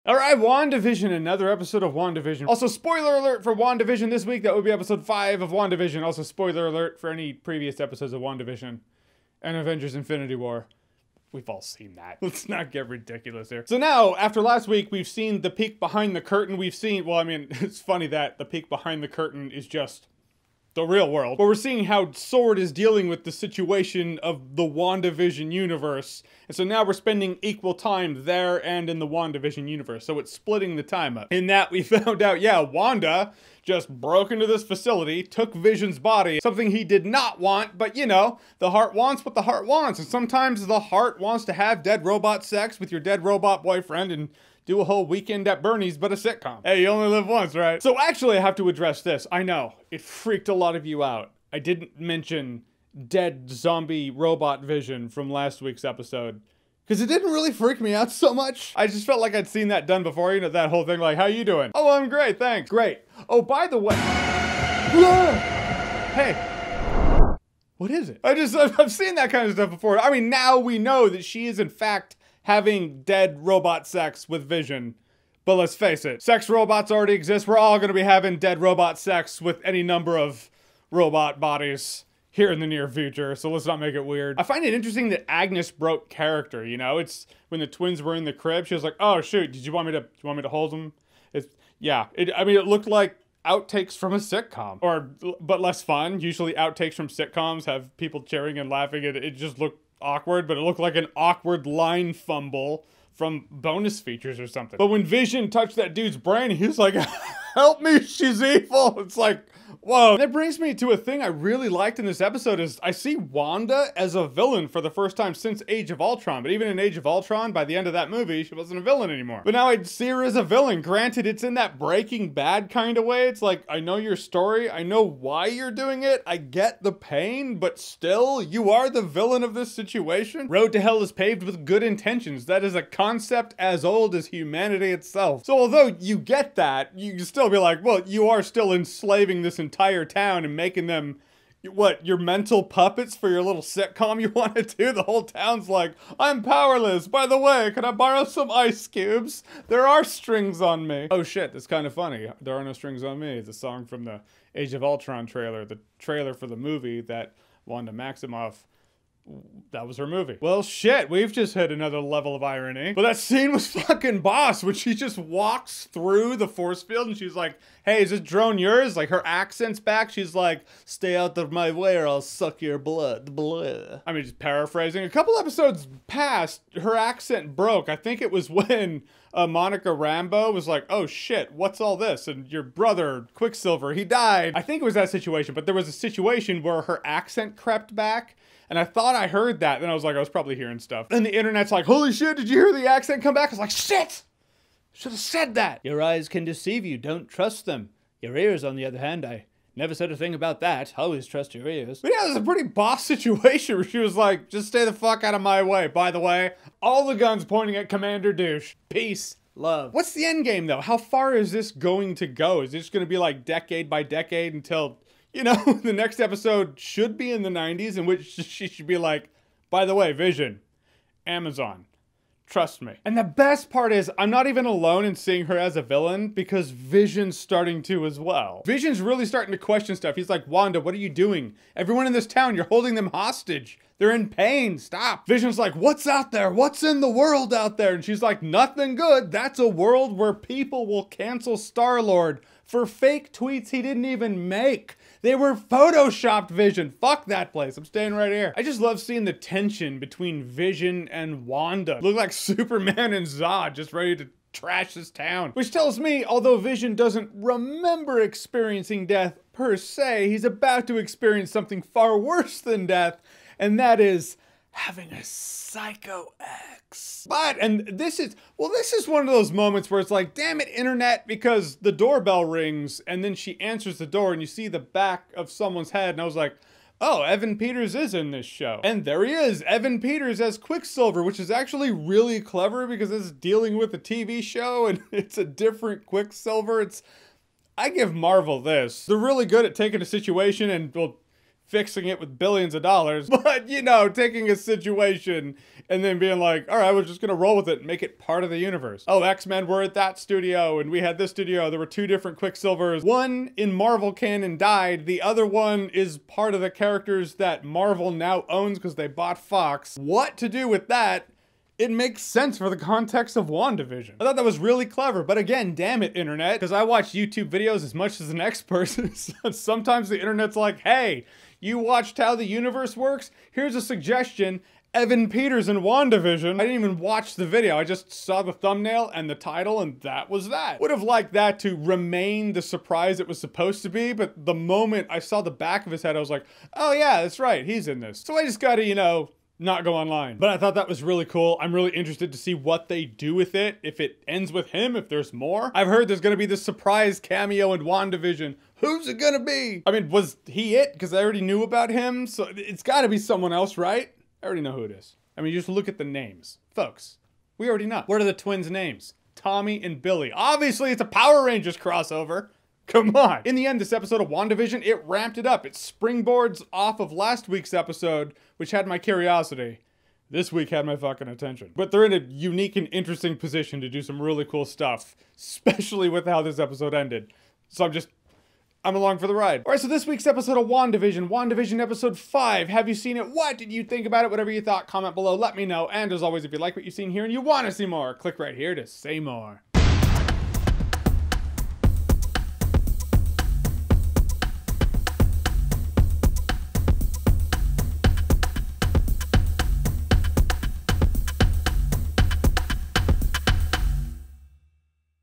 All right, WandaVision, another episode of WandaVision. Also, spoiler alert for WandaVision this week. That would be episode 5 of WandaVision. Also, spoiler alert for any previous episodes of WandaVision and Avengers Infinity War. We've all seen that. Let's not get ridiculous here. So now, after last week, we've seen the peek behind the curtain. We've seen, well, I mean, it's funny that the peek behind the curtain is just the real world. But we're seeing how S.W.O.R.D. is dealing with the situation of the WandaVision universe. And so now we're spending equal time there and in the WandaVision universe. So it's splitting the time up. In that we found out, yeah, Wanda just broke into this facility, took Vision's body, something he did not want, but you know, the heart wants what the heart wants. And sometimes the heart wants to have dead robot sex with your dead robot boyfriend and do a whole Weekend at Bernie's, but a sitcom. Hey, you only live once, right? So actually, I have to address this. I know, it freaked a lot of you out. I didn't mention dead zombie robot Vision from last week's episode, because it didn't really freak me out so much. I just felt like I'd seen that done before, you know, that whole thing like, how you doing? Oh, I'm great, thanks. Great. Oh, by the way. Hey. What is it? I've seen that kind of stuff before. I mean, now we know that she is in fact having dead robot sex with Vision. But let's face it, sex robots already exist. We're all gonna be having dead robot sex with any number of robot bodies here in the near future, so let's not make it weird. I find it interesting that Agnes broke character, you know? It's when the twins were in the crib, she was like, oh shoot, did you want me to hold them? I mean, it looked like outtakes from a sitcom, but less fun. Usually outtakes from sitcoms have people cheering and laughing, and it just looked awkward, but it looked like an awkward line fumble from bonus features or something. But when Vision touched that dude's brain, he was like, help me, she's evil. It's like, whoa. That brings me to a thing I really liked in this episode is I see Wanda as a villain for the first time since Age of Ultron. But even in Age of Ultron, by the end of that movie, she wasn't a villain anymore. But now I see her as a villain. Granted, it's in that Breaking Bad kind of way. It's like, I know your story. I know why you're doing it. I get the pain, but still, you are the villain of this situation. Road to Hell is paved with good intentions. That is a concept as old as humanity itself. So although you get that, you can still be like, well, you are still enslaving this entire town and making them, what, your mental puppets for your little sitcom you want to do? The whole town's like, I'm powerless. By the way, can I borrow some ice cubes? There are strings on me. Oh shit, that's kind of funny. There are no strings on me. The song from the Age of Ultron trailer, the trailer for the movie that Wanda Maximoff, that was her movie. Well, shit, we've just hit another level of irony. But that scene was fucking boss when she just walks through the force field and she's like, hey, is this drone yours? Like, her accent's back. She's like, stay out of my way or I'll suck your blood. Blah. I mean, just paraphrasing. A couple episodes past, her accent broke. I think it was when Monica Rambeau was like, oh shit, what's all this? And your brother, Quicksilver, he died. I think it was that situation, but there was a situation where her accent crept back. And I thought I heard that. Then I was like, I was probably hearing stuff. And the internet's like, holy shit, did you hear the accent come back? I was like, shit! Should have said that. Your eyes can deceive you. Don't trust them. Your ears, on the other hand, I never said a thing about that. Always trust your ears. But yeah, it was a pretty boss situation where she was like, just stay the fuck out of my way. By the way, all the guns pointing at Commander Douche. Peace. Love. What's the end game, though? How far is this going to go? Is this going to be like decade by decade until, you know, the next episode should be in the 90s, in which she should be like, by the way, Vision, Amazon, trust me. And the best part is, I'm not even alone in seeing her as a villain, because Vision's starting to as well. Vision's really starting to question stuff. He's like, Wanda, what are you doing? Everyone in this town, you're holding them hostage. They're in pain, stop. Vision's like, what's out there? What's in the world out there? And she's like, nothing good. That's a world where people will cancel Star-Lord for fake tweets he didn't even make. They were photoshopped, Vision. Fuck that place. I'm staying right here. I just love seeing the tension between Vision and Wanda. Look like Superman and Zod just ready to trash this town. Which tells me, although Vision doesn't remember experiencing death per se, he's about to experience something far worse than death, and that is having a psycho ex. But, and this is one of those moments where it's like, damn it, internet, because the doorbell rings and then she answers the door and you see the back of someone's head, and I was like, oh, Evan Peters is in this show. And there he is, Evan Peters as Quicksilver, which is actually really clever because it's dealing with a TV show and it's a different Quicksilver. I give Marvel this. They're really good at taking a situation and, well, fixing it with billions of dollars, but, you know, taking a situation and then being like, all right, we're just gonna roll with it and make it part of the universe. Oh, X-Men were at that studio, and we had this studio. There were 2 different Quicksilvers. One in Marvel canon died. The other one is part of the characters that Marvel now owns because they bought Fox. What to do with that? It makes sense for the context of WandaVision. I thought that was really clever, but again, damn it, internet, because I watch YouTube videos as much as the next person. Sometimes the internet's like, hey, you watched how the universe works? Here's a suggestion. Evan Peters in WandaVision. I didn't even watch the video. I just saw the thumbnail and the title, and that was that. Would have liked that to remain the surprise it was supposed to be, but the moment I saw the back of his head, I was like, oh yeah, that's right, he's in this. So I just gotta, you know, not go online. But I thought that was really cool. I'm really interested to see what they do with it. If it ends with him, if there's more. I've heard there's gonna be this surprise cameo in WandaVision. Who's it gonna be? I mean, was he it? Because I already knew about him, so it's gotta be someone else, right? I already know who it is. I mean, just look at the names. Folks, we already know. What are the twins' names? Tommy and Billy. Obviously, it's a Power Rangers crossover. Come on. In the end, this episode of WandaVision, it ramped it up. It springboards off of last week's episode, which had my curiosity. This week had my fucking attention. But they're in a unique and interesting position to do some really cool stuff, especially with how this episode ended. So I'm along for the ride. All right, so this week's episode of WandaVision episode 5. Have you seen it? What did you think about it? Whatever you thought, comment below, let me know. And as always, if you like what you've seen here and you want to see more, click right here to say more.